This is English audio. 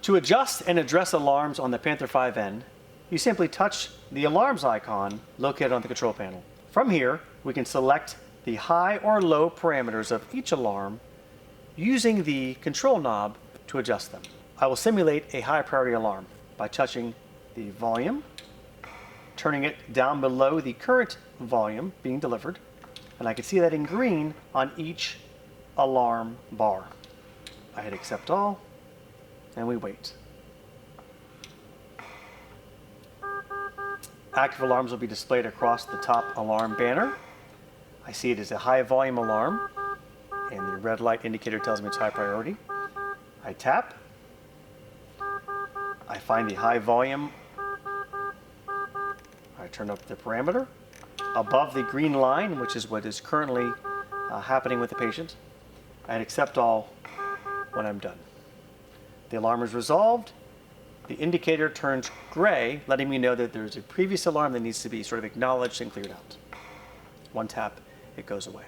To adjust and address alarms on the Panther 5N, you simply touch the alarms icon located on the control panel. From here, we can select the high or low parameters of each alarm using the control knob to adjust them. I will simulate a high priority alarm by touching the volume, turning it down below the current volume being delivered, and I can see that in green on each alarm bar. I hit accept all, and we wait. Active alarms will be displayed across the top alarm banner. I see it as a high volume alarm, and the red light indicator tells me it's high priority. I tap. I find the high volume. I turn up the parameter. Above the green line, which is what is currently happening with the patient, I hit accept all when I'm done. The alarm is resolved. The indicator turns gray, letting me know that there's a previous alarm that needs to be sort of acknowledged and cleared out. One tap, it goes away.